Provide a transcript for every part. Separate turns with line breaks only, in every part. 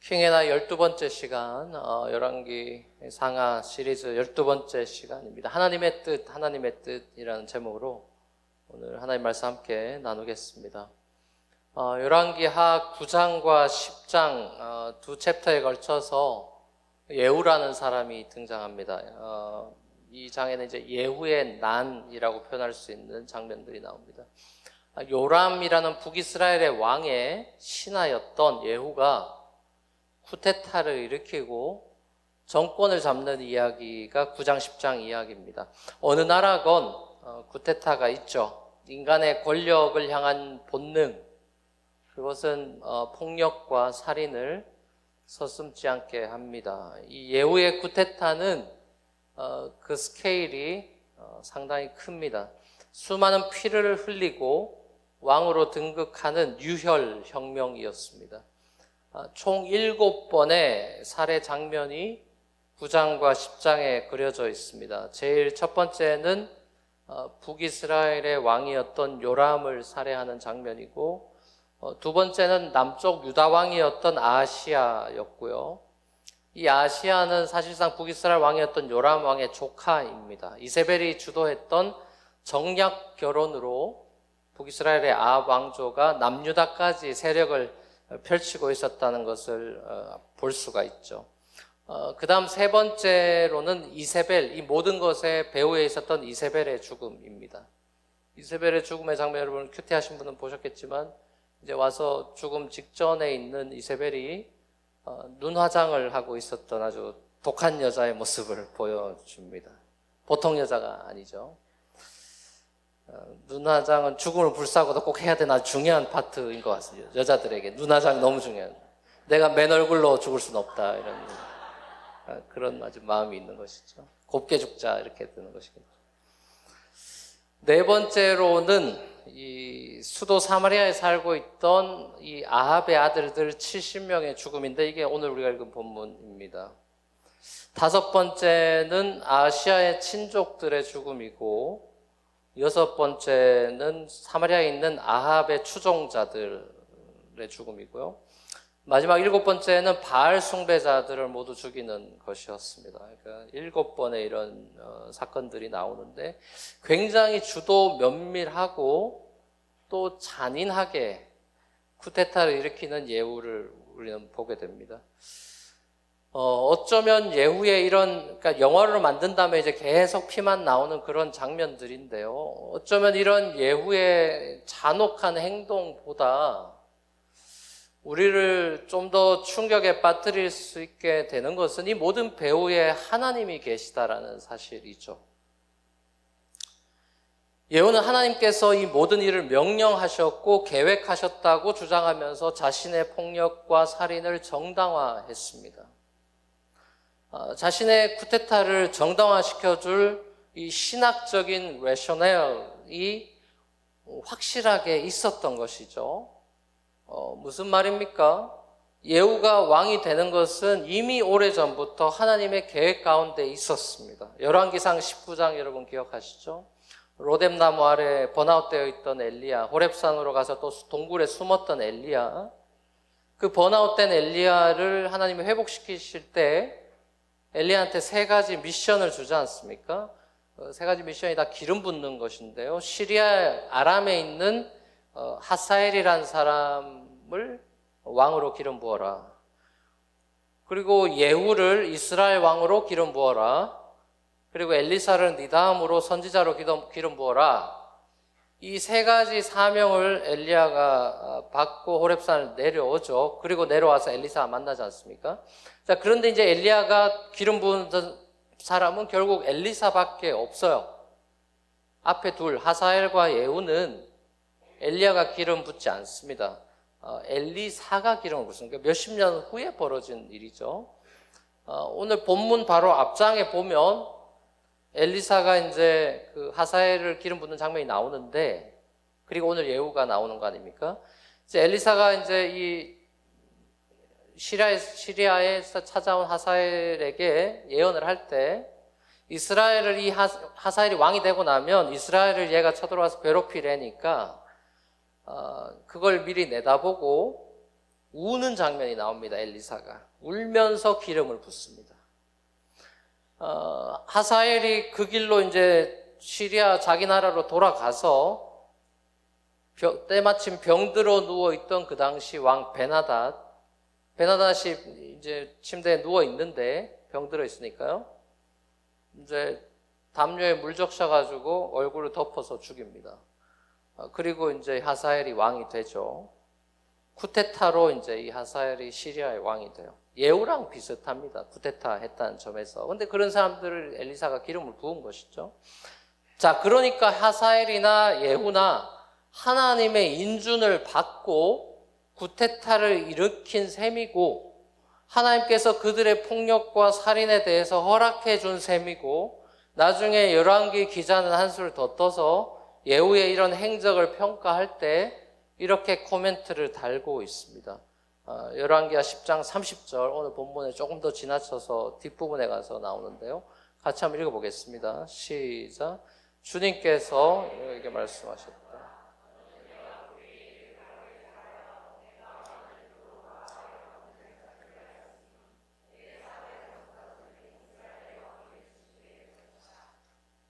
킹에나 12번째 시간, 열왕기 상하 시리즈 12번째 시간입니다. 하나님의 뜻이라는 제목으로 오늘 하나님 말씀 함께 나누겠습니다. 열왕기 하 9장과 10장 두 챕터에 걸쳐서 예후라는 사람이 등장합니다. 이 장에는 이제 예후의 난이라고 표현할 수 있는 장면들이 나옵니다. 요람이라는 북이스라엘의 왕의 신하였던 예후가 쿠데타를 일으키고 정권을 잡는 이야기가 9장 10장 이야기입니다. 어느 나라건 쿠데타가 있죠. 인간의 권력을 향한 본능, 그것은 폭력과 살인을 서슴지 않게 합니다. 이 예후의 쿠데타는 그 스케일이 상당히 큽니다. 수많은 피를 흘리고 왕으로 등극하는 유혈 혁명이었습니다. 총 7번의 살해 장면이 9장과 10장에 그려져 있습니다. 제일 첫 번째는 북이스라엘의 왕이었던 요람을 살해하는 장면이고, 두 번째는 남쪽 유다 왕이었던 아하시야였고요. 이 아하시야는 사실상 북이스라엘 왕이었던 요람 왕의 조카입니다. 이세벨이 주도했던 정략 결혼으로 북이스라엘의 아합 왕조가 남유다까지 세력을 펼치고 있었다는 것을 볼 수가 있죠. 그 다음 세 번째로는 이세벨, 이 모든 것의 배후에 있었던 이세벨의 죽음입니다. 이세벨의 죽음의 장면 여러분 큐티하신 분은 보셨겠지만, 이제 와서 죽음 직전에 있는 이세벨이 눈 화장을 하고 있었던 아주 독한 여자의 모습을 보여줍니다. 보통 여자가 아니죠. 눈화장은 죽음을 불사고도 꼭 해야 되는 아주 중요한 파트인 것 같습니다. 여자들에게 눈화장 너무 중요한. 내가 맨 얼굴로 죽을 수는 없다, 이런 그런 아주 마음이 있는 것이죠. 곱게 죽자 이렇게 되는 것이겠죠. 네 번째로는 이 수도 사마리아에 살고 있던 이 아합의 아들들 70명의 죽음인데, 이게 오늘 우리가 읽은 본문입니다. 다섯 번째는 아시아의 친족들의 죽음이고, 여섯 번째는 사마리아에 있는 아합의 추종자들의 죽음이고요. 마지막 일곱 번째는 바알 숭배자들을 모두 죽이는 것이었습니다. 그러니까 7번의 이런 사건들이 나오는데, 굉장히 주도 면밀하고 또 잔인하게 쿠데타를 일으키는 예후를 우리는 보게 됩니다. 어쩌면 예후의 이런, 그러니까 영화를 만든다면 이제 계속 피만 나오는 그런 장면들인데요. 어쩌면 이런 예후의 잔혹한 행동보다 우리를 좀 더 충격에 빠뜨릴 수 있게 되는 것은 이 모든 배후에 하나님이 계시다라는 사실이죠. 예후는 하나님께서 이 모든 일을 명령하셨고 계획하셨다고 주장하면서 자신의 폭력과 살인을 정당화했습니다. 자신의 쿠데타를 정당화시켜줄 이 신학적인 레셔넬이 확실하게 있었던 것이죠. 무슨 말입니까? 예후가 왕이 되는 것은 이미 오래전부터 하나님의 계획 가운데 있었습니다. 열왕기상 19장 여러분 기억하시죠? 로뎀나무 아래 번아웃되어 있던 엘리야, 호렙산으로 가서 또 동굴에 숨었던 엘리야, 그 번아웃된 엘리야를 하나님이 회복시키실 때 엘리야한테 3가지 미션을 주지 않습니까? 3가지 미션이 다 기름 붓는 것인데요. 시리아 아람에 있는 하사엘이라는 사람을 왕으로 기름 부어라. 그리고 예후를 이스라엘 왕으로 기름 부어라. 그리고 엘리사를 네 다음으로 선지자로 기름 부어라. 이 3가지 사명을 엘리야가 받고 호렙산을 내려오죠. 그리고 내려와서 엘리사와 만나지 않습니까? 자, 그런데 이제 엘리야가 기름 부은 사람은 결국 엘리사밖에 없어요. 앞에 둘, 하사엘과 예후는 엘리야가 기름 붓지 않습니다. 엘리사가 기름을 붓습니다. 몇십 년 후에 벌어진 일이죠. 오늘 본문 바로 앞장에 보면 엘리사가 이제 그 하사엘을 기름 붓는 장면이 나오는데, 그리고 오늘 예후가 나오는 거 아닙니까? 이제 엘리사가 이제 이 시리아에서 찾아온 하사엘에게 예언을 할 때, 이스라엘을 이 하사엘이 왕이 되고 나면 이스라엘을 얘가 쳐들어와서 괴롭히려니까 그걸 미리 내다보고 우는 장면이 나옵니다. 엘리사가 울면서 기름을 붓습니다. 하사엘이 그 길로 이제 시리아 자기 나라로 돌아가서 때마침 병들어 누워 있던 그 당시 왕 베나닷이 이제 침대에 누워 있는데 병들어 있으니까요. 이제 담요에 물 적셔가지고 얼굴을 덮어서 죽입니다. 그리고 이제 하사엘이 왕이 되죠. 쿠데타로 이제 이 하사엘이 시리아의 왕이 돼요. 예후랑 비슷합니다. 쿠데타 했다는 점에서. 근데 그런 사람들을 엘리사가 기름을 부은 것이죠. 자, 그러니까 하사엘이나 예후나 하나님의 인준을 받고 쿠데타를 일으킨 셈이고 하나님께서 그들의 폭력과 살인에 대해서 허락해 준 셈이고 나중에 열왕기 기자는 한술 더 떠서 예후의 이런 행적을 평가할 때 이렇게 코멘트를 달고 있습니다. 열왕기하 10장 30절 오늘 본문에 조금 더 지나쳐서 뒷부분에 가서 나오는데요. 같이 한번 읽어보겠습니다. 시작. 주님께서 이렇게 말씀하셨다.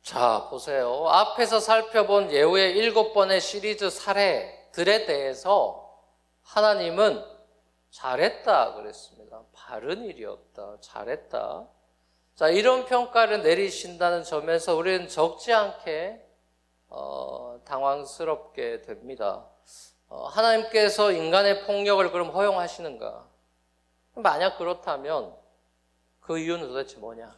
자, 보세요. 앞에서 살펴본 예후의 7번의 시리즈 사례들에 대해서 하나님은 잘했다 그랬습니다. 바른 일이었다. 잘했다. 자, 이런 평가를 내리신다는 점에서 우리는 적지 않게 당황스럽게 됩니다. 하나님께서 인간의 폭력을 그럼 허용하시는가? 만약 그렇다면 그 이유는 도대체 뭐냐?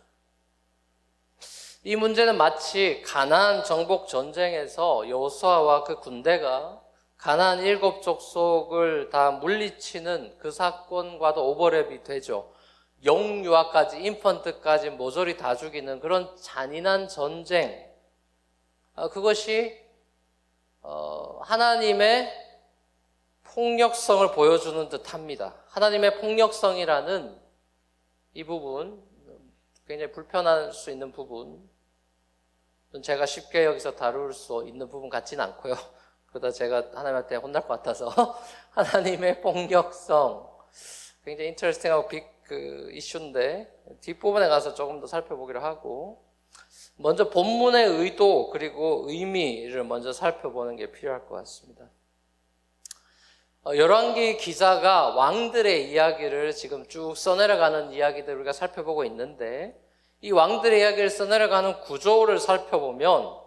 이 문제는 마치 가나안 정복 전쟁에서 여호수아와 그 군대가 가나안 7족속을 다 물리치는 그 사건과도 오버랩이 되죠. 영유아까지 인펀트까지 모조리 다 죽이는 그런 잔인한 전쟁. 그것이 하나님의 폭력성을 보여주는 듯합니다. 하나님의 폭력성이라는 이 부분, 굉장히 불편할 수 있는 부분, 제가 쉽게 여기서 다룰 수 있는 부분 같지는 않고요. 그러다 제가 하나님한테 혼날 것 같아서 하나님의 폭력성, 굉장히 인터레스팅하고 빅 이슈인데 뒷부분에 가서 조금 더 살펴보기로 하고, 먼저 본문의 의도 그리고 의미를 먼저 살펴보는 게 필요할 것 같습니다. 열왕기 기자가 왕들의 이야기를 지금 쭉 써내려가는 이야기들을 우리가 살펴보고 있는데, 이 왕들의 이야기를 써내려가는 구조를 살펴보면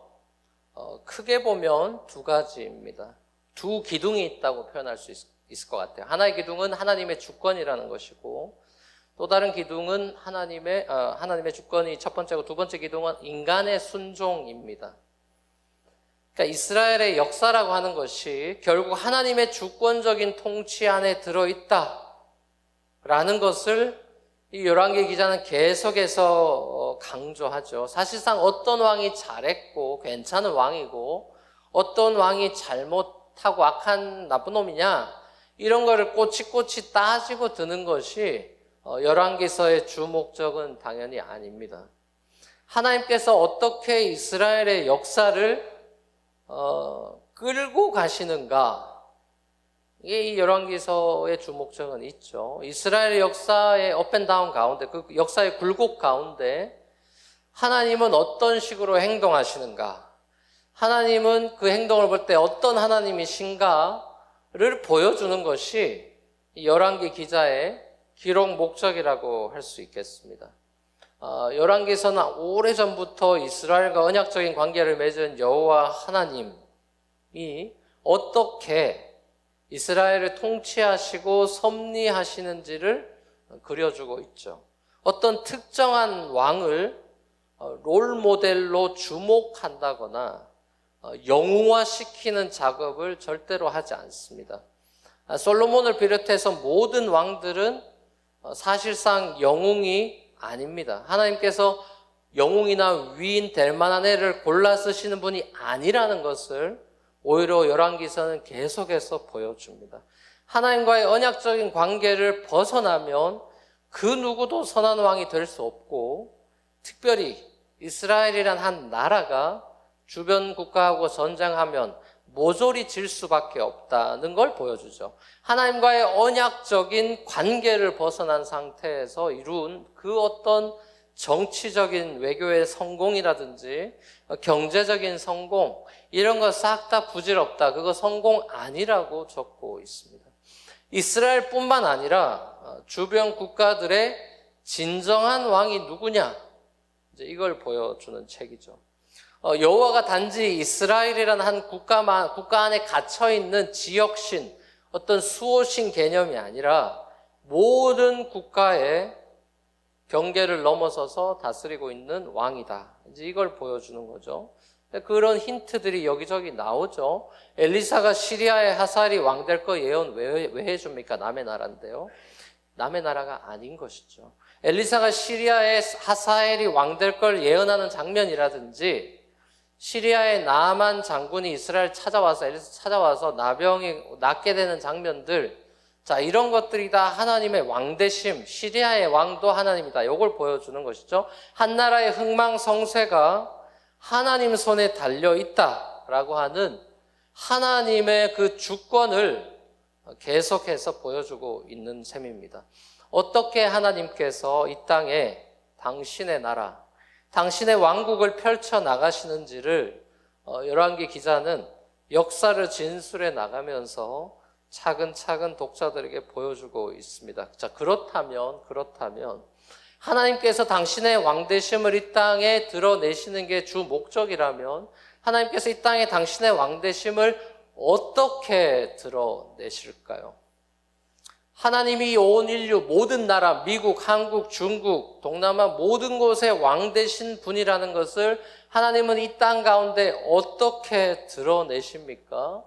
크게 보면 두 가지입니다. 두 기둥이 있다고 표현할 수 있을 것 같아요. 하나의 기둥은 하나님의 주권이라는 것이고, 또 다른 기둥은 하나님의 주권이 첫 번째고, 두 번째 기둥은 인간의 순종입니다. 그러니까 이스라엘의 역사라고 하는 것이 결국 하나님의 주권적인 통치 안에 들어있다라는 것을 이 열왕기 기자는 계속해서 강조하죠. 사실상 어떤 왕이 잘했고 괜찮은 왕이고 어떤 왕이 잘못하고 악한 나쁜 놈이냐, 이런 거를 꼬치꼬치 따지고 드는 것이 열왕기서의 주 목적은 당연히 아닙니다. 하나님께서 어떻게 이스라엘의 역사를 끌고 가시는가, 이게 이 열왕기서의 주 목적은 있죠. 이스라엘 역사의 업앤다운 가운데, 그 역사의 굴곡 가운데 하나님은 어떤 식으로 행동하시는가, 하나님은 그 행동을 볼 때 어떤 하나님이신가를 보여주는 것이 이 열왕기 기자의 기록 목적이라고 할 수 있겠습니다. 열왕기서는 오래전부터 이스라엘과 언약적인 관계를 맺은 여호와 하나님이 어떻게 이스라엘을 통치하시고 섭리하시는지를 그려주고 있죠. 어떤 특정한 왕을 롤모델로 주목한다거나 영웅화시키는 작업을 절대로 하지 않습니다. 솔로몬을 비롯해서 모든 왕들은 사실상 영웅이 아닙니다. 하나님께서 영웅이나 위인 될 만한 애를 골라 쓰시는 분이 아니라는 것을 오히려 열왕기서는 계속해서 보여줍니다. 하나님과의 언약적인 관계를 벗어나면 그 누구도 선한 왕이 될 수 없고, 특별히 이스라엘이란 한 나라가 주변 국가하고 전쟁하면 모조리 질 수밖에 없다는 걸 보여주죠. 하나님과의 언약적인 관계를 벗어난 상태에서 이룬 그 어떤 정치적인 외교의 성공이라든지 경제적인 성공, 이런 거 싹 다 부질없다, 그거 성공 아니라고 적고 있습니다. 이스라엘뿐만 아니라 주변 국가들의 진정한 왕이 누구냐, 이제 이걸 보여주는 책이죠. 여호와가 단지 이스라엘이라는 한 국가 안에 갇혀있는 지역신, 어떤 수호신 개념이 아니라 모든 국가의 경계를 넘어서서 다스리고 있는 왕이다, 이제 이걸 보여주는 거죠. 그런 힌트들이 여기저기 나오죠. 엘리사가 시리아의 하사엘이 왕 될 거 예언 왜 해줍니까? 남의 나라인데요. 남의 나라가 아닌 것이죠. 엘리사가 시리아의 하사엘이 왕 될 걸 예언하는 장면이라든지, 시리아의 나아만 장군이 이스라엘 찾아와서, 엘리사 찾아와서 나병이 낫게 되는 장면들, 자, 이런 것들이 다 하나님의 왕대심, 시리아의 왕도 하나님이다, 이걸 보여주는 것이죠. 한 나라의 흥망성쇠가 하나님 손에 달려있다라고 하는 하나님의 그 주권을 계속해서 보여주고 있는 셈입니다. 어떻게 하나님께서 이 땅에 당신의 나라, 당신의 왕국을 펼쳐나가시는지를 열왕기 기자는 역사를 진술해 나가면서 차근차근 독자들에게 보여주고 있습니다. 자, 그렇다면 하나님께서 당신의 왕되심을 이 땅에 드러내시는 게 주 목적이라면 하나님께서 이 땅에 당신의 왕되심을 어떻게 드러내실까요? 하나님이 온 인류 모든 나라, 미국, 한국, 중국, 동남아 모든 곳에 왕되신 분이라는 것을 하나님은 이 땅 가운데 어떻게 드러내십니까?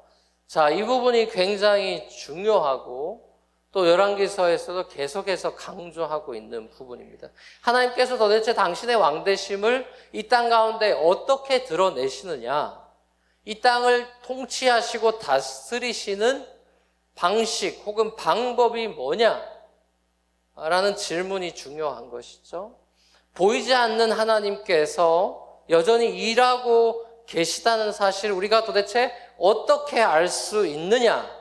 자, 이 부분이 굉장히 중요하고 또 열왕기서에서도 계속해서 강조하고 있는 부분입니다. 하나님께서 도대체 당신의 왕되심을 이 땅 가운데 어떻게 드러내시느냐, 이 땅을 통치하시고 다스리시는 방식 혹은 방법이 뭐냐 라는 질문이 중요한 것이죠. 보이지 않는 하나님께서 여전히 일하고 계시다는 사실을 우리가 도대체 어떻게 알 수 있느냐,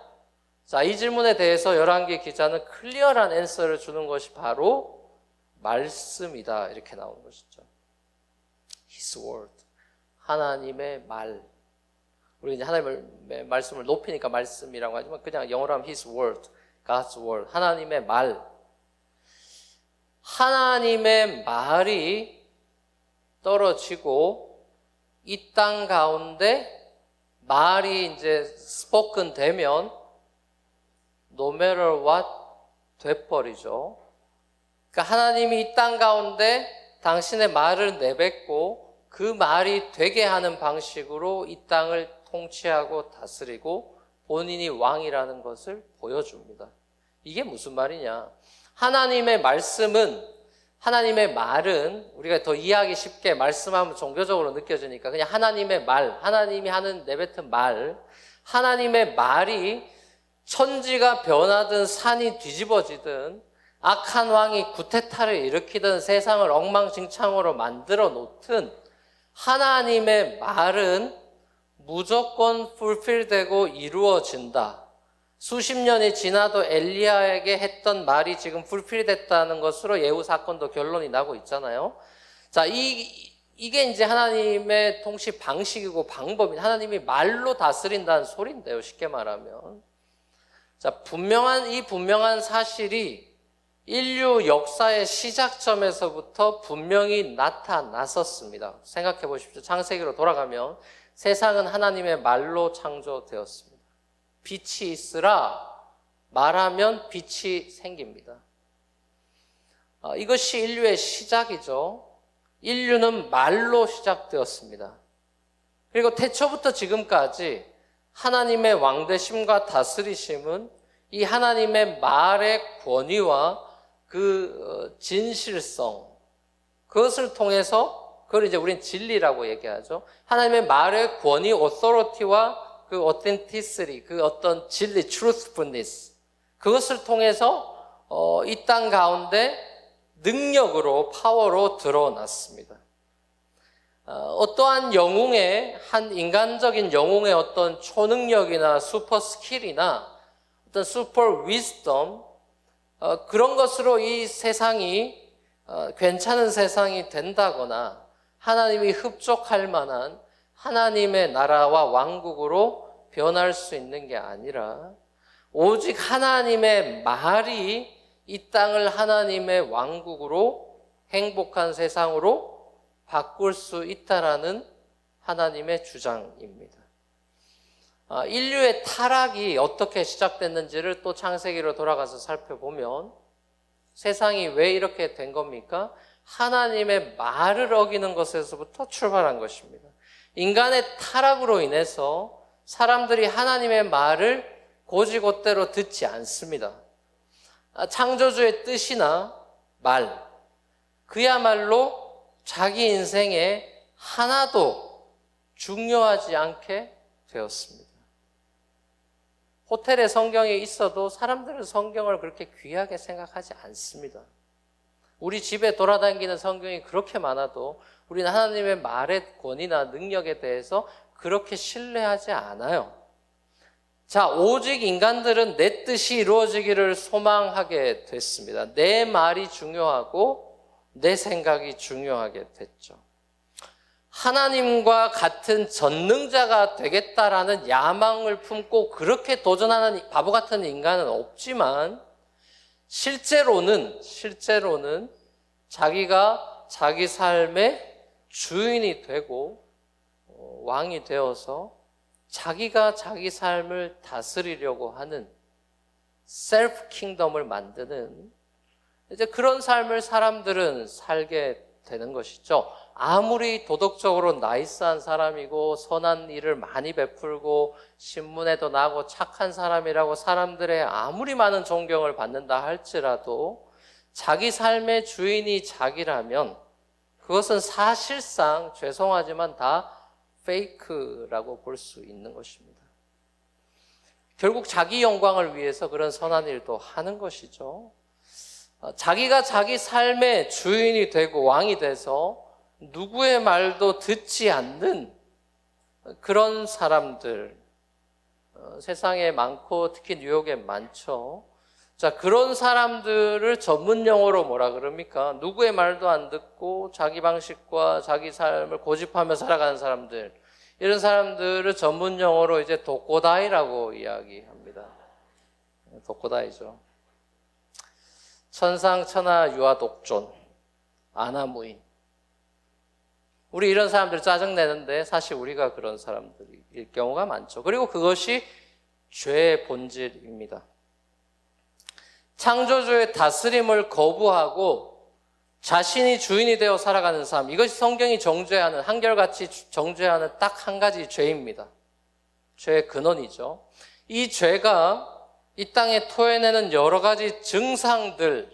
자, 이 질문에 대해서 열왕기 기자는 클리어한 앤서를 주는 것이 바로 말씀이다, 이렇게 나오는 것이죠. His word, 하나님의 말. 우리 이제 하나님의 말씀을 높이니까 말씀이라고 하지만 그냥 영어로 하면 His word, God's word, 하나님의 말. 하나님의 말이 떨어지고 이 땅 가운데 말이 이제 spoken 되면 no matter what 돼버리죠. 그러니까 하나님이 이 땅 가운데 당신의 말을 내뱉고 그 말이 되게 하는 방식으로 이 땅을 통치하고 다스리고 본인이 왕이라는 것을 보여줍니다. 이게 무슨 말이냐? 하나님의 말씀은, 하나님의 말은 우리가 더 이해하기 쉽게 말씀하면 종교적으로 느껴지니까 그냥 하나님의 말, 하나님이 하는 내뱉은 말, 하나님의 말이 천지가 변하든 산이 뒤집어지든 악한 왕이 구테타를 일으키든 세상을 엉망진창으로 만들어 놓든 하나님의 말은 무조건 풀필되고 이루어진다. 수십 년이 지나도 엘리야에게 했던 말이 지금 풀필됐다는 것으로 예후 사건도 결론이 나고 있잖아요. 자, 이게 이제 하나님의 통치 방식이고 방법이, 하나님이 말로 다스린다는 소리인데요, 쉽게 말하면. 자, 분명한 사실이 인류 역사의 시작점에서부터 분명히 나타났었습니다. 생각해 보십시오. 창세기로 돌아가면 세상은 하나님의 말로 창조되었습니다. 빛이 있으라 말하면 빛이 생깁니다. 이것이 인류의 시작이죠. 인류는 말로 시작되었습니다. 그리고 태초부터 지금까지 하나님의 왕되심과 다스리심은 이 하나님의 말의 권위와 그 진실성, 그것을 통해서, 그걸 이제 우리는 진리라고 얘기하죠. 하나님의 말의 권위, authority와 그 authenticity, 그 어떤 진리, truthfulness, 그것을 통해서 이 땅 가운데 능력으로, 파워로 드러났습니다. 어떠한 영웅의, 한 인간적인 영웅의 어떤 초능력이나 슈퍼 스킬이나 어떤 슈퍼 위즈덤, 그런 것으로 이 세상이 괜찮은 세상이 된다거나 하나님이 흡족할 만한 하나님의 나라와 왕국으로 변할 수 있는 게 아니라 오직 하나님의 말이 이 땅을 하나님의 왕국으로 행복한 세상으로 바꿀 수 있다라는 하나님의 주장입니다. 인류의 타락이 어떻게 시작됐는지를 또 창세기로 돌아가서 살펴보면 세상이 왜 이렇게 된 겁니까? 하나님의 말을 어기는 것에서부터 출발한 것입니다. 인간의 타락으로 인해서 사람들이 하나님의 말을 곧이곧대로 듣지 않습니다. 창조주의 뜻이나 말, 그야말로 자기 인생에 하나도 중요하지 않게 되었습니다. 호텔에 성경이 있어도 사람들은 성경을 그렇게 귀하게 생각하지 않습니다. 우리 집에 돌아다니는 성경이 그렇게 많아도 우리는 하나님의 말의 권위나 능력에 대해서 그렇게 신뢰하지 않아요. 자, 오직 인간들은 내 뜻이 이루어지기를 소망하게 됐습니다. 내 말이 중요하고 내 생각이 중요하게 됐죠. 하나님과 같은 전능자가 되겠다라는 야망을 품고 그렇게 도전하는 바보 같은 인간은 없지만 실제로는 자기가 자기 삶의 주인이 되고 왕이 되어서 자기가 자기 삶을 다스리려고 하는 셀프 킹덤을 만드는 이제 그런 삶을 사람들은 살게 되는 것이죠. 아무리 도덕적으로 나이스한 사람이고 선한 일을 많이 베풀고 신문에도 나고 착한 사람이라고 사람들의 아무리 많은 존경을 받는다 할지라도 자기 삶의 주인이 자기라면 그것은 사실상 죄송하지만 다 페이크라고 볼 수 있는 것입니다. 결국 자기 영광을 위해서 그런 선한 일도 하는 것이죠. 자기가 자기 삶의 주인이 되고 왕이 돼서 누구의 말도 듣지 않는 그런 사람들 세상에 많고 특히 뉴욕에 많죠. 자, 그런 사람들을 전문 용어로 뭐라 그럽니까? 누구의 말도 안 듣고 자기 방식과 자기 삶을 고집하며 살아가는 사람들, 이런 사람들을 전문 용어로 이제 독고다이라고 이야기합니다. 독고다이죠. 천상천하 유아독존, 아나무인. 우리 이런 사람들 짜증내는데 사실 우리가 그런 사람들일 경우가 많죠. 그리고 그것이 죄의 본질입니다. 창조주의 다스림을 거부하고 자신이 주인이 되어 살아가는 삶, 이것이 성경이 정죄하는, 한결같이 정죄하는 딱 한 가지 죄입니다. 죄의 근원이죠. 이 죄가 이 땅에 토해내는 여러 가지 증상들로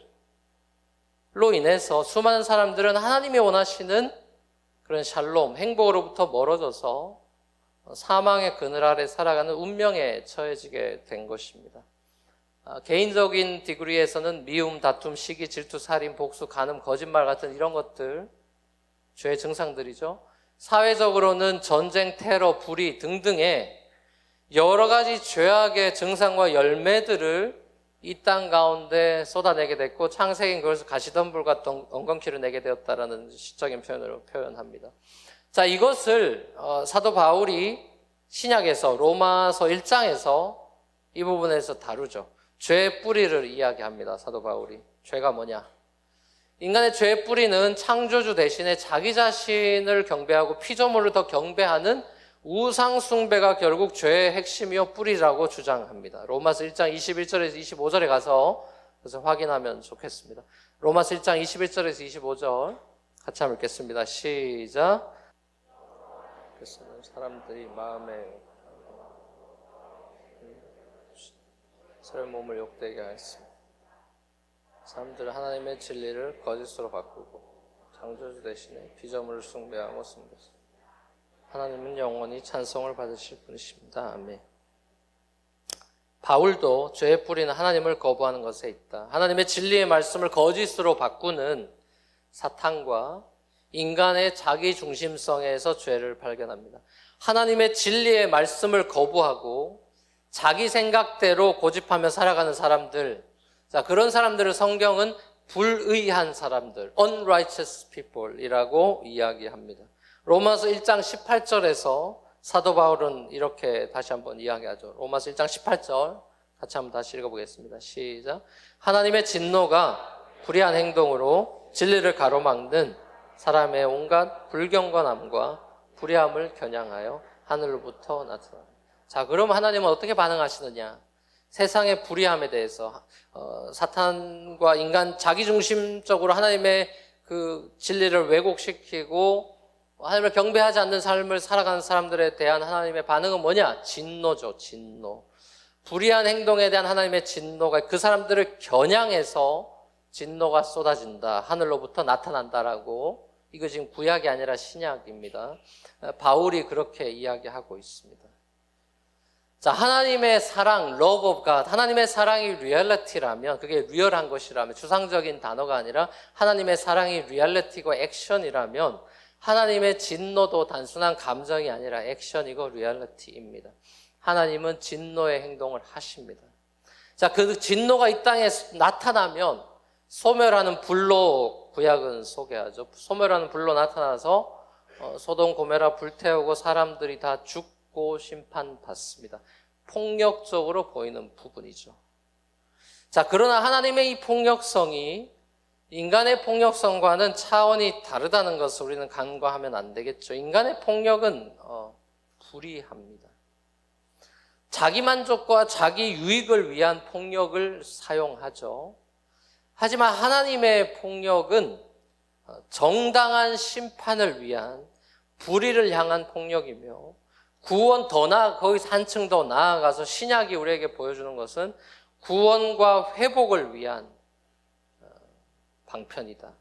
인해서 수많은 사람들은 하나님이 원하시는 그런 샬롬, 행복으로부터 멀어져서 사망의 그늘 아래 살아가는 운명에 처해지게 된 것입니다. 개인적인 디그리에서는 미움, 다툼, 시기, 질투, 살인, 복수, 간음, 거짓말 같은 이런 것들 죄의 증상들이죠. 사회적으로는 전쟁, 테러, 불의 등등의 여러 가지 죄악의 증상과 열매들을 이 땅 가운데 쏟아내게 됐고 창세기는 그것을 가시덤불과 엉겅퀴를 내게 되었다라는 시적인 표현으로 표현합니다. 자, 이것을 사도 바울이 신약에서 로마서 1장에서 이 부분에서 다루죠. 죄의 뿌리를 이야기합니다. 사도 바울이. 죄가 뭐냐? 인간의 죄의 뿌리는 창조주 대신에 자기 자신을 경배하고 피조물을 더 경배하는 우상 숭배가 결국 죄의 핵심이요 뿌리라고 주장합니다. 로마서 1장 21절에서 25절에 가서 그래서 확인하면 좋겠습니다. 로마서 1장 21절에서 25절 같이 한번 읽겠습니다. 시작. 그래서 사람들이 마음에 서로의 몸을 욕되게 하였습니다. 사람들은 하나님의 진리를 거짓으로 바꾸고 창조주 대신에 피조물을 숭배하고 섬겼습니다. 하나님은 영원히 찬송을 받으실 분이십니다. 아멘. 바울도 죄의 뿌리는 하나님을 거부하는 것에 있다. 하나님의 진리의 말씀을 거짓으로 바꾸는 사탄과 인간의 자기 중심성에서 죄를 발견합니다. 하나님의 진리의 말씀을 거부하고 자기 생각대로 고집하며 살아가는 사람들, 자, 그런 사람들을 성경은 불의한 사람들, unrighteous people이라고 이야기합니다. 로마서 1장 18절에서 사도 바울은 이렇게 다시 한번 이야기하죠. 로마서 1장 18절 같이 한번 다시 읽어보겠습니다. 시작. 하나님의 진노가 불의한 행동으로 진리를 가로막는 사람의 온갖 불경건함과 불의함을 겨냥하여 하늘로부터 나타납니다. 자, 그럼 하나님은 어떻게 반응하시느냐? 세상의 불의함에 대해서 사탄과 인간 자기중심적으로 하나님의 그 진리를 왜곡시키고 하나님을 경배하지 않는 삶을 살아가는 사람들에 대한 하나님의 반응은 뭐냐? 진노죠, 진노. 불의한 행동에 대한 하나님의 진노가 그 사람들을 겨냥해서 진노가 쏟아진다, 하늘로부터 나타난다라고. 이거 지금 구약이 아니라 신약입니다. 바울이 그렇게 이야기하고 있습니다. 자, 하나님의 사랑, love of God, 하나님의 사랑이 리얼리티라면, 그게 리얼한 것이라면, 추상적인 단어가 아니라 하나님의 사랑이 리얼리티고 액션이라면 하나님의 진노도 단순한 감정이 아니라 액션이고 리얼리티입니다. 하나님은 진노의 행동을 하십니다. 자, 그 진노가 이 땅에 나타나면 소멸하는 불로 구약은 소개하죠. 소멸하는 불로 나타나서 소돔 고모라 불태우고 사람들이 다 죽고 심판받습니다. 폭력적으로 보이는 부분이죠. 자, 그러나 하나님의 이 폭력성이 인간의 폭력성과는 차원이 다르다는 것을 우리는 간과하면 안 되겠죠. 인간의 폭력은 불의합니다. 자기 만족과 자기 유익을 위한 폭력을 사용하죠. 하지만 하나님의 폭력은 정당한 심판을 위한 불의를 향한 폭력이며 구원 거기서 한층 더 나아가서 신약이 우리에게 보여주는 것은 구원과 회복을 위한 방편이다.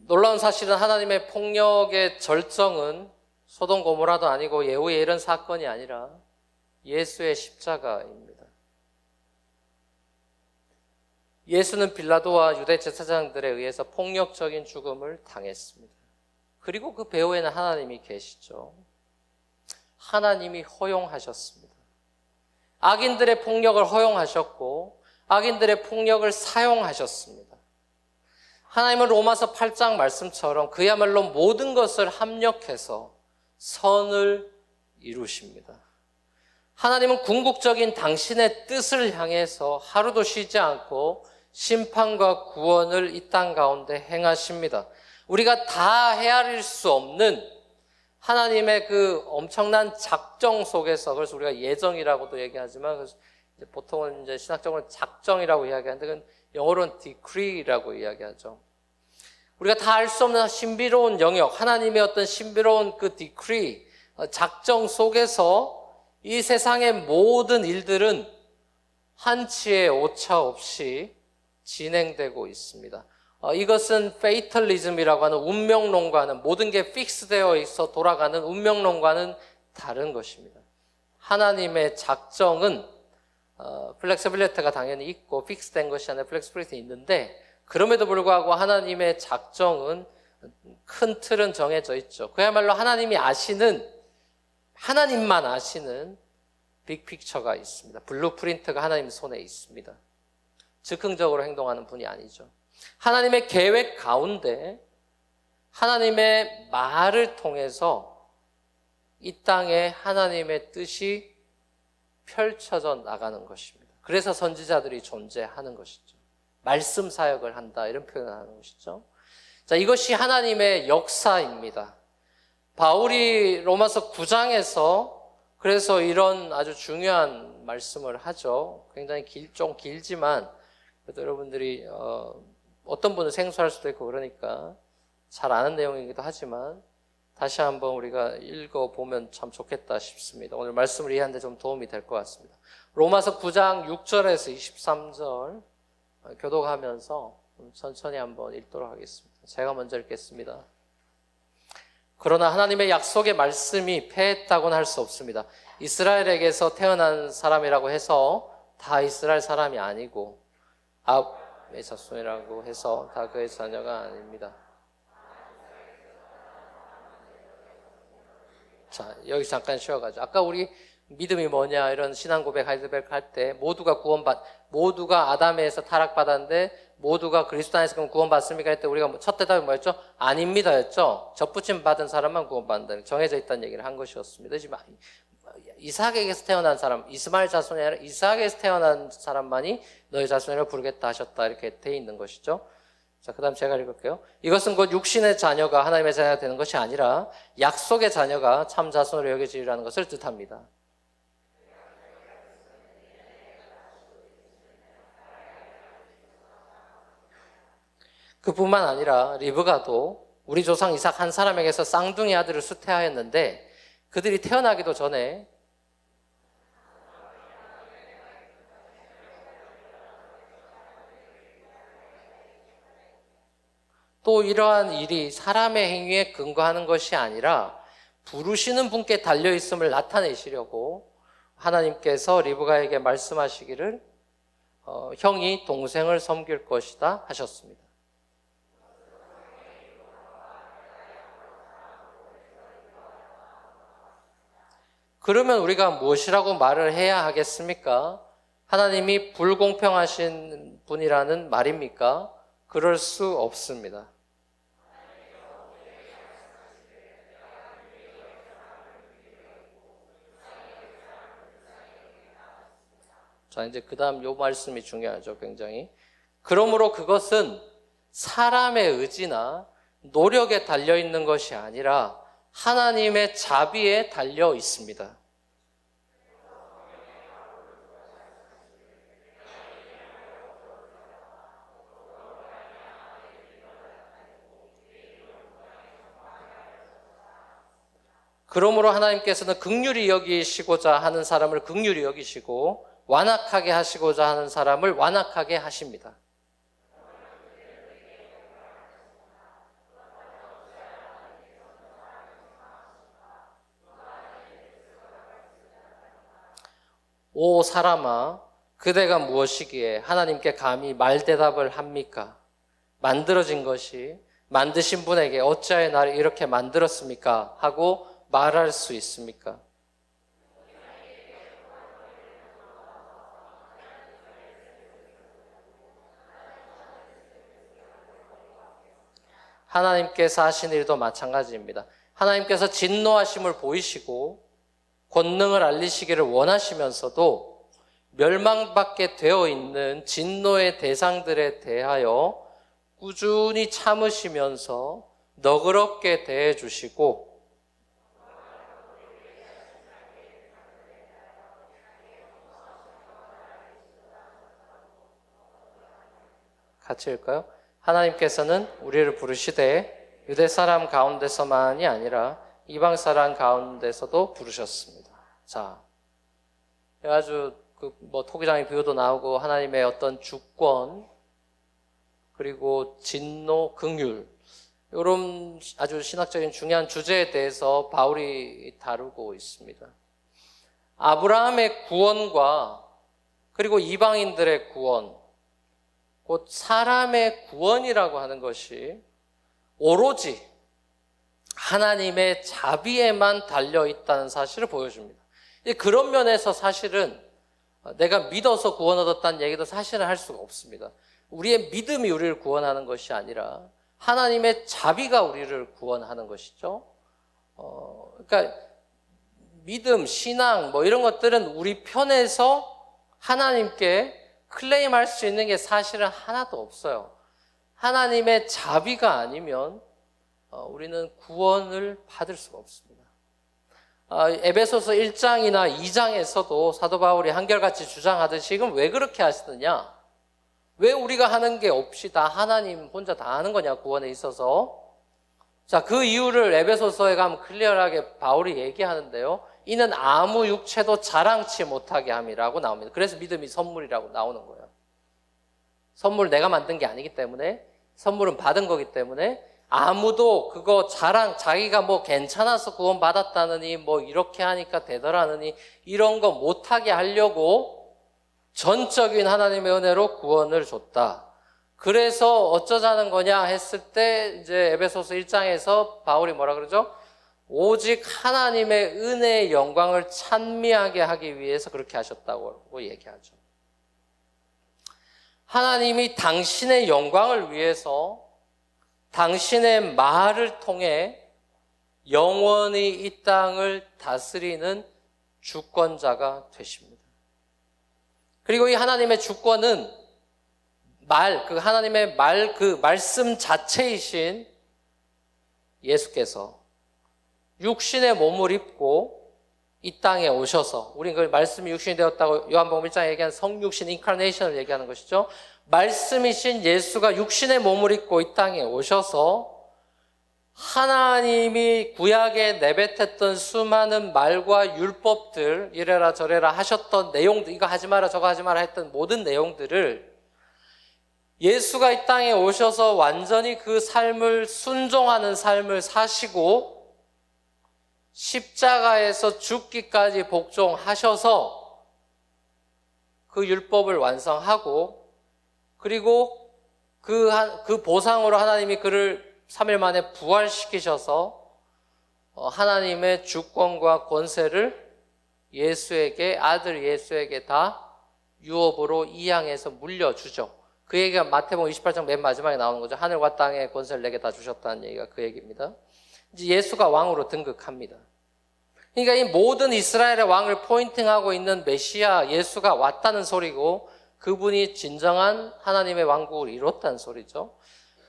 놀라운 사실은 하나님의 폭력의 절정은 소돔 고모라도 아니고 예후의 이런 사건이 아니라 예수의 십자가입니다. 예수는 빌라도와 유대 제사장들에 의해서 폭력적인 죽음을 당했습니다. 그리고 그 배후에는 하나님이 계시죠. 하나님이 허용하셨습니다. 악인들의 폭력을 허용하셨고 악인들의 폭력을 사용하셨습니다. 하나님은 로마서 8장 말씀처럼 그야말로 모든 것을 합력해서 선을 이루십니다. 하나님은 궁극적인 당신의 뜻을 향해서 하루도 쉬지 않고 심판과 구원을 이 땅 가운데 행하십니다. 우리가 다 헤아릴 수 없는 하나님의 그 엄청난 작정 속에서, 그래서 우리가 예정이라고도 얘기하지만 그래서 보통은 이제 신학적으로 작정이라고 이야기하는데 그건 영어로는 decree라고 이야기하죠. 우리가 다 알 수 없는 신비로운 영역, 하나님의 어떤 신비로운 그 decree, 작정 속에서 이 세상의 모든 일들은 한치의 오차 없이 진행되고 있습니다. 이것은 페이털리즘이라고 하는 운명론과는, 모든 게 픽스되어 있어 돌아가는 운명론과는 다른 것입니다. 하나님의 작정은 플렉서빌리티가 당연히 있고 픽스된 것이 아니라 플렉서빌리티 있는데, 그럼에도 불구하고 하나님의 작정은 큰 틀은 정해져 있죠. 그야말로 하나님이 아시는, 하나님만 아시는 빅픽처가 있습니다. 블루프린트가 하나님 손에 있습니다. 즉흥적으로 행동하는 분이 아니죠. 하나님의 계획 가운데 하나님의 말을 통해서 이 땅에 하나님의 뜻이 펼쳐져 나가는 것입니다. 그래서 선지자들이 존재하는 것이죠. 말씀 사역을 한다, 이런 표현을 하는 것이죠. 자, 이것이 하나님의 역사입니다. 바울이 로마서 9장에서 그래서 이런 아주 중요한 말씀을 하죠. 굉장히 좀 길지만 그래도 여러분들이 어떤 분은 생소할 수도 있고 그러니까 잘 아는 내용이기도 하지만 다시 한번 우리가 읽어보면 참 좋겠다 싶습니다. 오늘 말씀을 이해하는 데 좀 도움이 될 것 같습니다. 로마서 9장 6절에서 23절 교독하면서 천천히 한번 읽도록 하겠습니다. 제가 먼저 읽겠습니다. 그러나 하나님의 약속의 말씀이 패했다고는 할 수 없습니다. 이스라엘에게서 태어난 사람이라고 해서 다 이스라엘 사람이 아니고 의 자손이라고 해서 다 그의 자녀가 아닙니다. 자, 여기 잠깐 쉬어가지고 아까 우리 믿음이 뭐냐 이런 신앙 고백 하이델베르크 할 때 모두가 아담에서 타락받았는데 모두가 그리스도 안에서 그럼 구원받습니까? 할 때 우리가 첫 대답이 뭐였죠? 아닙니다 였죠. 접붙임 받은 사람만 구원받는다. 정해져 있다는 얘기를 한 것이었습니다. 지금 이삭에게서 태어난 사람, 이스마엘 자손이 아니라 이삭에서 태어난 사람만이 너의 자손이라고 부르겠다 하셨다 이렇게 돼 있는 것이죠. 자, 그 다음 제가 읽을게요. 이것은 곧 육신의 자녀가 하나님의 자녀가 되는 것이 아니라 약속의 자녀가 참 자손으로 여겨지리라는 것을 뜻합니다. 그뿐만 아니라 리브가도 우리 조상 이삭 한 사람에게서 쌍둥이 아들을 수태하였는데 그들이 태어나기도 전에 또 이러한 일이 사람의 행위에 근거하는 것이 아니라 부르시는 분께 달려있음을 나타내시려고 하나님께서 리브가에게 말씀하시기를 형이 동생을 섬길 것이다 하셨습니다. 그러면 우리가 무엇이라고 말을 해야 하겠습니까? 하나님이 불공평하신 분이라는 말입니까? 그럴 수 없습니다. 자, 이제 그 다음 요 말씀이 중요하죠, 굉장히. 그러므로 그것은 사람의 의지나 노력에 달려 있는 것이 아니라 하나님의 자비에 달려 있습니다. 그러므로 하나님께서는 긍휼히 여기시고자 하는 사람을 긍휼히 여기시고 완악하게 하시고자 하는 사람을 완악하게 하십니다. 오 사람아, 그대가 무엇이기에 하나님께 감히 말대답을 합니까? 만들어진 것이 만드신 분에게 어찌하여 나를 이렇게 만들었습니까? 하고 말할 수 있습니까? 하나님께서 하신 일도 마찬가지입니다. 하나님께서 진노하심을 보이시고 권능을 알리시기를 원하시면서도 멸망받게 되어 있는 진노의 대상들에 대하여 꾸준히 참으시면서 너그럽게 대해 주시고 같이 읽을까요? 하나님께서는 우리를 부르시되 유대 사람 가운데서만이 아니라 이방 사람 가운데서도 부르셨습니다. 자, 아주 토기장의 비유도 나오고 하나님의 어떤 주권 그리고 진노, 긍휼 이런 아주 신학적인 중요한 주제에 대해서 바울이 다루고 있습니다. 아브라함의 구원과 그리고 이방인들의 구원, 곧 사람의 구원이라고 하는 것이 오로지 하나님의 자비에만 달려있다는 사실을 보여줍니다. 그런 면에서 사실은 내가 믿어서 구원 얻었다는 얘기도 사실은 할 수가 없습니다. 우리의 믿음이 우리를 구원하는 것이 아니라 하나님의 자비가 우리를 구원하는 것이죠. 그러니까 믿음, 신앙 이런 것들은 우리 편에서 하나님께 클레임할 수 있는 게 사실은 하나도 없어요. 하나님의 자비가 아니면 우리는 구원을 받을 수가 없습니다. 에베소서 1장이나 2장에서도 사도 바울이 한결같이 주장하듯이 그럼 왜 그렇게 하시느냐? 왜 우리가 하는 게 없이 다 하나님 혼자 다 하는 거냐, 구원에 있어서? 자, 그 이유를 에베소서에 가면 클리어하게 바울이 얘기하는데요. 이는 아무 육체도 자랑치 못하게 함이라고 나옵니다. 그래서 믿음이 선물이라고 나오는 거예요. 선물 내가 만든 게 아니기 때문에, 선물은 받은 거기 때문에 아무도 그거 자기가 괜찮아서 구원 받았다느니 이렇게 하니까 되더라느니 이런 거 못하게 하려고 전적인 하나님의 은혜로 구원을 줬다. 그래서 어쩌자는 거냐 했을 때 이제 에베소서 1장에서 바울이 뭐라 그러죠? 오직 하나님의 은혜의 영광을 찬미하게 하기 위해서 그렇게 하셨다고 얘기하죠. 하나님이 당신의 영광을 위해서 당신의 말을 통해 영원히 이 땅을 다스리는 주권자가 되십니다. 그리고 이 하나님의 주권은 하나님의 그 말씀 자체이신 예수께서 육신의 몸을 입고 이 땅에 오셔서, 우리 그 말씀이 육신이 되었다고 요한복음 1장에 얘기한 성육신 인카네이션을 얘기하는 것이죠. 말씀이신 예수가 육신의 몸을 입고 이 땅에 오셔서 하나님이 구약에 내뱉었던 수많은 말과 율법들, 이래라 저래라 하셨던 내용들, 이거 하지 마라 저거 하지 마라 했던 모든 내용들을 예수가 이 땅에 오셔서 완전히 그 삶을 순종하는 삶을 사시고 십자가에서 죽기까지 복종하셔서 그 율법을 완성하고, 그리고 그 보상으로 하나님이 그를 3일 만에 부활시키셔서 하나님의 주권과 권세를 아들 예수에게 다 유업으로 이양해서 물려주죠. 그 얘기가 마태복음 28장 맨 마지막에 나오는 거죠. 하늘과 땅의 권세를 내게 다 주셨다는 얘기가 그 얘기입니다. 이제 예수가 왕으로 등극합니다. 그러니까 이 모든 이스라엘의 왕을 포인팅하고 있는 메시아 예수가 왔다는 소리고, 그분이 진정한 하나님의 왕국을 이뤘다는 소리죠.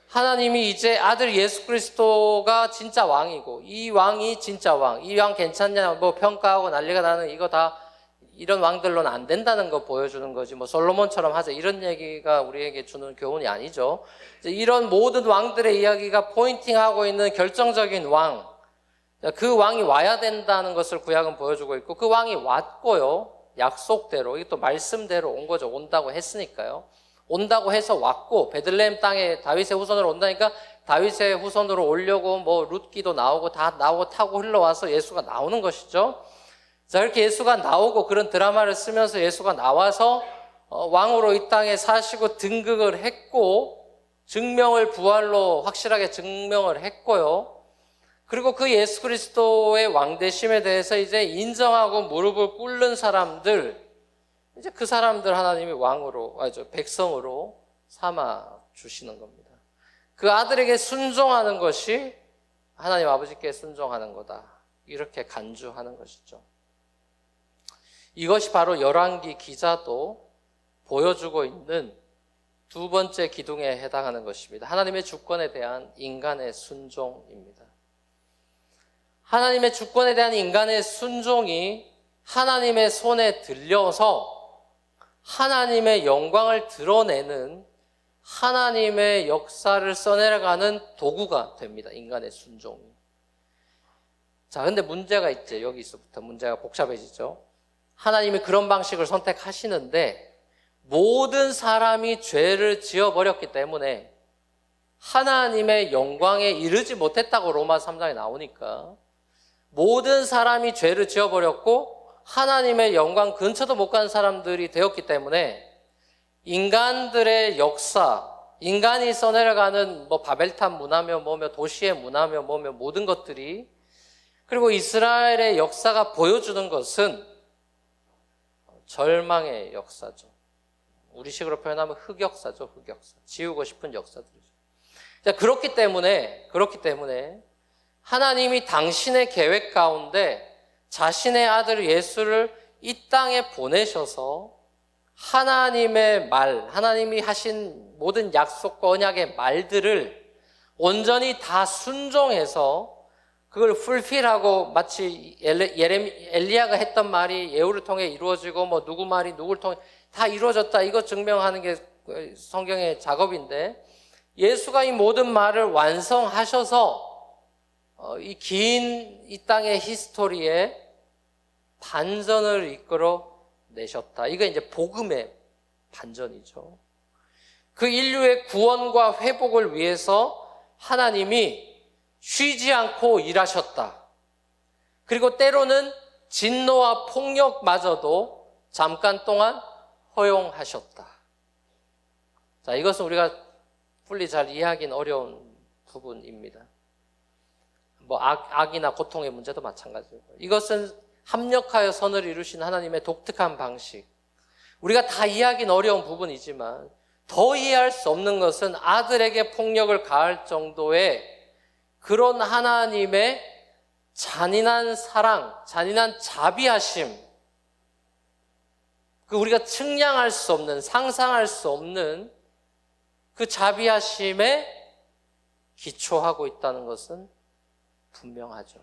하나님이 이제 아들 예수 그리스도가 진짜 왕이고, 이 왕이 진짜 왕, 이 왕 괜찮냐 뭐 평가하고 난리가 나는 이거 다 이런 왕들로는 안 된다는 거 보여주는 거지, 뭐 솔로몬처럼 하자 이런 얘기가 우리에게 주는 교훈이 아니죠. 이런 모든 왕들의 이야기가 포인팅하고 있는 결정적인 왕, 그 왕이 와야 된다는 것을 구약은 보여주고 있고, 그 왕이 왔고요. 약속대로, 이게 또 말씀대로 온 거죠. 온다고 했으니까요. 온다고 해서 왔고, 베들레헴 땅에 다윗의 후손으로 온다니까 다윗의 후손으로 오려고 뭐 룻기도 나오고 다 나오고 타고 흘러와서 예수가 나오는 것이죠. 자, 이렇게 예수가 나오고 그런 드라마를 쓰면서 예수가 나와서 왕으로 이 땅에 사시고 등극을 했고, 증명을 부활로 확실하게 증명을 했고요. 그리고 그 예수 그리스도의 왕되심에 대해서 이제 인정하고 무릎을 꿇는 사람들, 이제 그 사람들 하나님이 백성으로 삼아 주시는 겁니다. 그 아들에게 순종하는 것이 하나님 아버지께 순종하는 거다, 이렇게 간주하는 것이죠. 이것이 바로 열왕기 기자도 보여주고 있는 두 번째 기둥에 해당하는 것입니다. 하나님의 주권에 대한 인간의 순종입니다. 하나님의 주권에 대한 인간의 순종이 하나님의 손에 들려서 하나님의 영광을 드러내는 하나님의 역사를 써내려가는 도구가 됩니다. 인간의 순종이. 자, 근데 문제가 있죠. 여기서부터 문제가 복잡해지죠. 하나님이 그런 방식을 선택하시는데 모든 사람이 죄를 지어버렸기 때문에 하나님의 영광에 이르지 못했다고 로마 3장에 나오니까, 모든 사람이 죄를 지어버렸고 하나님의 영광 근처도 못 가는 사람들이 되었기 때문에 인간들의 역사, 인간이 써내려가는 뭐 바벨탑 문화며 뭐며 도시의 문화며 뭐며 모든 것들이, 그리고 이스라엘의 역사가 보여주는 것은 절망의 역사죠. 우리식으로 표현하면 흑역사죠. 흑역사. 지우고 싶은 역사들이죠. 자, 그렇기 때문에 하나님이 당신의 계획 가운데 자신의 아들 예수를 이 땅에 보내셔서 하나님의 말, 하나님이 하신 모든 약속과 언약의 말들을 온전히 다 순종해서 그걸 풀필하고, 마치 엘리야가 했던 말이 예후를 통해 이루어지고 뭐 누구 말이 누구를 통해 다 이루어졌다, 이거 증명하는 게 성경의 작업인데, 예수가 이 모든 말을 완성하셔서 이 긴 이 땅의 히스토리에 반전을 이끌어 내셨다. 이게 이제 복음의 반전이죠. 그 인류의 구원과 회복을 위해서 하나님이 쉬지 않고 일하셨다. 그리고 때로는 진노와 폭력마저도 잠깐 동안 허용하셨다. 자, 이것은 우리가 풀리 잘 이해하기는 어려운 부분입니다. 뭐 악이나 고통의 문제도 마찬가지고, 이것은 합력하여 선을 이루신 하나님의 독특한 방식. 우리가 다 이해하기는 어려운 부분이지만 더 이해할 수 없는 것은 아들에게 폭력을 가할 정도의 그런 하나님의 잔인한 사랑, 잔인한 자비하심, 그 우리가 측량할 수 없는, 상상할 수 없는 그 자비하심에 기초하고 있다는 것은 분명하죠.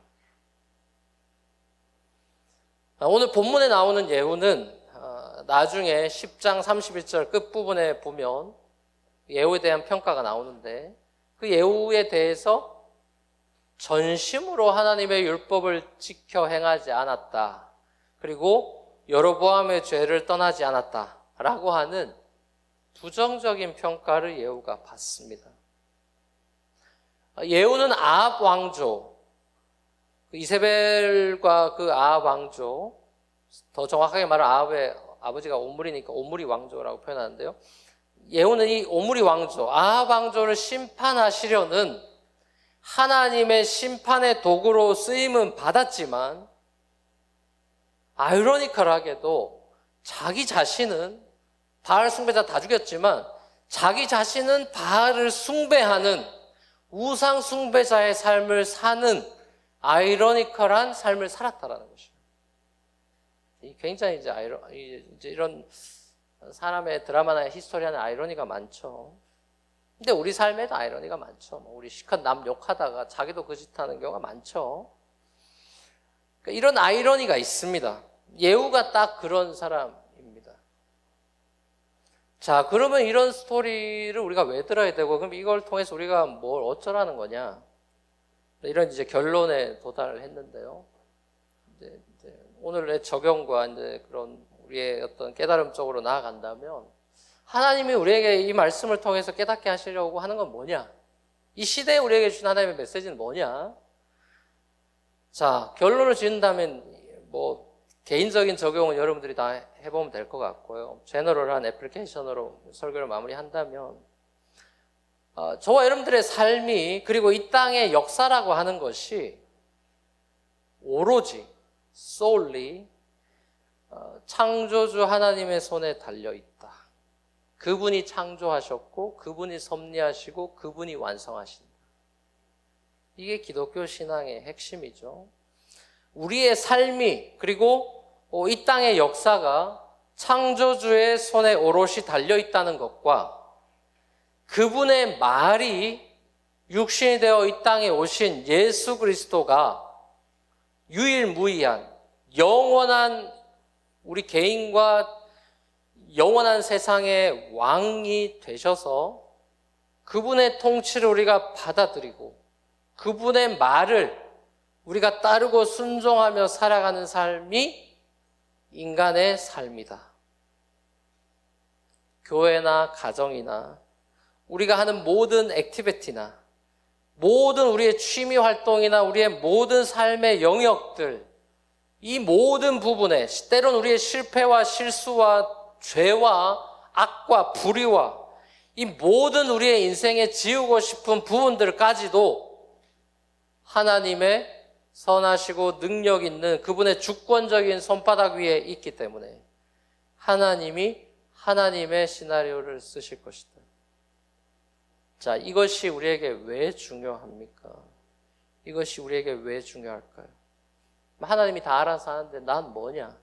오늘 본문에 나오는 예후는 나중에 10장 31절 끝부분에 보면 예후에 대한 평가가 나오는데, 그 예후에 대해서 전심으로 하나님의 율법을 지켜 행하지 않았다, 그리고 여로보암의 죄를 떠나지 않았다라고 하는 부정적인 평가를 예후가 받습니다. 예후는 아합 왕조, 이세벨과 그 아합 왕조, 더 정확하게 말하면 아합의 아버지가 옴므리니까 옴므리 왕조라고 표현하는데요, 예후는 이 옴므리 왕조, 아합 왕조를 심판하시려는 하나님의 심판의 도구로 쓰임은 받았지만, 아이러니컬하게도 자기 자신은, 바알 숭배자 다 죽였지만 자기 자신은 바알을 숭배하는 우상 숭배자의 삶을 사는 아이러니컬한 삶을 살았다라는 것이에요. 굉장히 이제 이런 사람의 드라마나 히스토리하는 아이러니가 많죠. 근데 우리 삶에도 아이러니가 많죠. 우리 실컷 남 욕하다가 자기도 그 짓 하는 경우가 많죠. 그러니까 이런 아이러니가 있습니다. 예후가 딱 그런 사람입니다. 자, 그러면 이런 스토리를 우리가 왜 들어야 되고, 그럼 이걸 통해서 우리가 뭘 어쩌라는 거냐? 이런 이제 결론에 도달을 했는데요. 이제 오늘의 적용과 이제 그런 우리의 어떤 깨달음 쪽으로 나아간다면, 하나님이 우리에게 이 말씀을 통해서 깨닫게 하시려고 하는 건 뭐냐? 이 시대에 우리에게 주신 하나님의 메시지는 뭐냐? 자, 결론을 지은다면 뭐 개인적인 적용은 여러분들이 다 해보면 될 것 같고요. 제너럴한 애플리케이션으로 설교를 마무리한다면, 저와 여러분들의 삶이, 그리고 이 땅의 역사라고 하는 것이 오로지 solely 창조주 하나님의 손에 달려있다. 그분이 창조하셨고, 그분이 섭리하시고, 그분이 완성하신다. 이게 기독교 신앙의 핵심이죠. 우리의 삶이, 그리고 이 땅의 역사가 창조주의 손에 오롯이 달려있다는 것과, 그분의 말이 육신이 되어 이 땅에 오신 예수 그리스도가 유일무이한 영원한 우리 개인과 영원한 세상의 왕이 되셔서 그분의 통치를 우리가 받아들이고 그분의 말을 우리가 따르고 순종하며 살아가는 삶이 인간의 삶이다. 교회나 가정이나 우리가 하는 모든 액티비티나 모든 우리의 취미 활동이나 우리의 모든 삶의 영역들, 이 모든 부분에 때론 우리의 실패와 실수와 죄와 악과 불의와 이 모든 우리의 인생에 지우고 싶은 부분들까지도 하나님의 선하시고 능력 있는 그분의 주권적인 손바닥 위에 있기 때문에 하나님이 하나님의 시나리오를 쓰실 것이다. 자, 이것이 우리에게 왜 중요합니까? 이것이 우리에게 왜 중요할까요? 하나님이 다 알아서 하는데 난 뭐냐?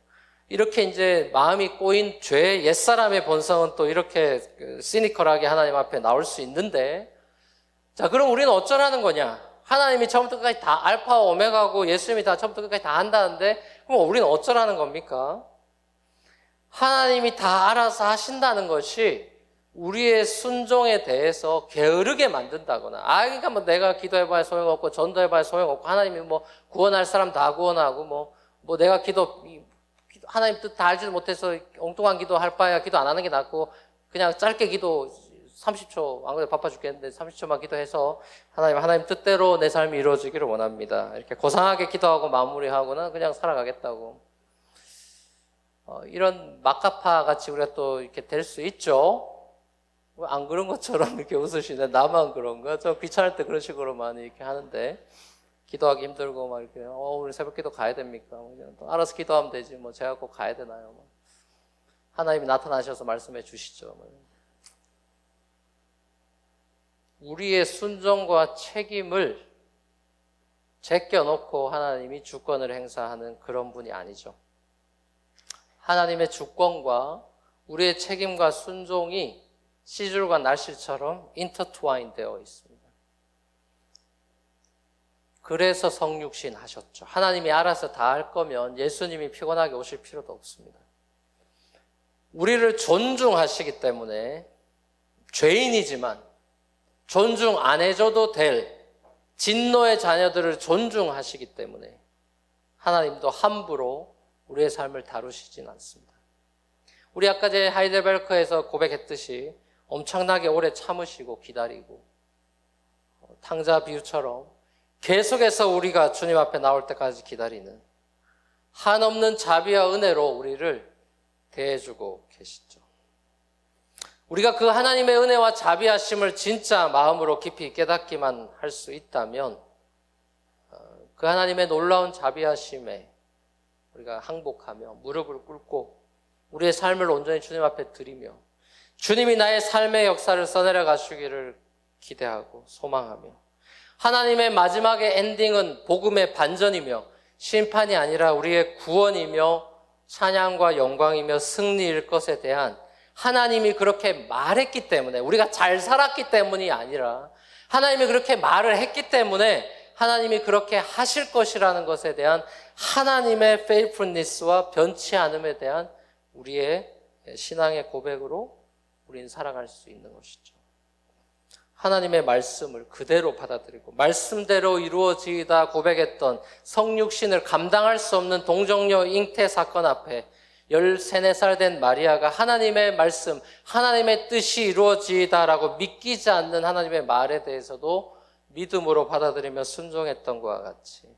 이렇게 이제 마음이 꼬인 죄의 옛사람의 본성은 또 이렇게 시니컬하게 하나님 앞에 나올 수 있는데, 자, 그럼 우리는 어쩌라는 거냐? 하나님이 처음부터 끝까지 다 알파와 오메가고 예수님이 다 처음부터 끝까지 다 한다는데, 그럼 우리는 어쩌라는 겁니까? 하나님이 다 알아서 하신다는 것이 우리의 순종에 대해서 게으르게 만든다거나, 그러니까 뭐 내가 기도해봐야 소용없고 전도해봐야 소용없고 하나님이 뭐 구원할 사람 다 구원하고 뭐 내가 하나님 뜻 다 알지도 못해서 엉뚱한 기도 할 바에야 기도 안 하는 게 낫고 그냥 짧게 기도 30초, 안 그래도 바빠 죽겠는데 30초만 기도해서 하나님 뜻대로 내 삶이 이루어지기를 원합니다. 이렇게 고상하게 기도하고 마무리하고는 그냥 살아가겠다고. 이런 막가파 같이 우리가 또 이렇게 될 수 있죠. 왜 안 그런 것처럼 이렇게 웃으시네. 나만 그런가? 저 귀찮을 때 그런 식으로 많이 이렇게 하는데, 기도하기 힘들고 막 이렇게 우리 새벽 기도 가야 됩니까? 그냥 또 알아서 기도하면 되지 뭐 제가 꼭 가야 되나요? 뭐. 하나님이 나타나셔서 말씀해 주시죠. 뭐. 우리의 순종과 책임을 제껴놓고 하나님이 주권을 행사하는 그런 분이 아니죠. 하나님의 주권과 우리의 책임과 순종이 시줄과 날씨처럼 인터트와인 되어 있습니다. 그래서 성육신 하셨죠. 하나님이 알아서 다 할 거면 예수님이 피곤하게 오실 필요도 없습니다. 우리를 존중하시기 때문에 죄인이지만 존중 안 해줘도 될 진노의 자녀들을 존중하시기 때문에 하나님도 함부로 우리의 삶을 다루시진 않습니다. 우리 아까 제 하이델베르크에서 고백했듯이 엄청나게 오래 참으시고 기다리고 탕자 비유처럼 계속해서 우리가 주님 앞에 나올 때까지 기다리는 한없는 자비와 은혜로 우리를 대해주고 계시죠. 우리가 그 하나님의 은혜와 자비하심을 진짜 마음으로 깊이 깨닫기만 할 수 있다면 그 하나님의 놀라운 자비하심에 우리가 항복하며 무릎을 꿇고 우리의 삶을 온전히 주님 앞에 드리며 주님이 나의 삶의 역사를 써내려 가시기를 기대하고 소망하며 하나님의 마지막의 엔딩은 복음의 반전이며 심판이 아니라 우리의 구원이며 찬양과 영광이며 승리일 것에 대한 하나님이 그렇게 말했기 때문에 우리가 잘 살았기 때문이 아니라 하나님이 그렇게 말을 했기 때문에 하나님이 그렇게 하실 것이라는 것에 대한 하나님의 faithfulness와 변치 않음에 대한 우리의 신앙의 고백으로 우리는 살아갈 수 있는 것이죠. 하나님의 말씀을 그대로 받아들이고 말씀대로 이루어지다 고백했던 성육신을 감당할 수 없는 동정녀 잉태 사건 앞에 13, 14살 된 마리아가 하나님의 말씀, 하나님의 뜻이 이루어지다라고 믿기지 않는 하나님의 말에 대해서도 믿음으로 받아들이며 순종했던 것과 같이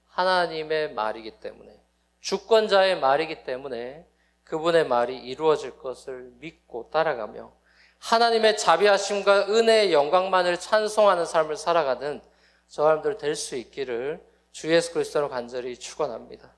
하나님의 말이기 때문에 주권자의 말이기 때문에 그분의 말이 이루어질 것을 믿고 따라가며 하나님의 자비하심과 은혜의 영광만을 찬송하는 삶을 살아가는 저 사람들 될 수 있기를 주 예수 그리스도로 간절히 축원합니다.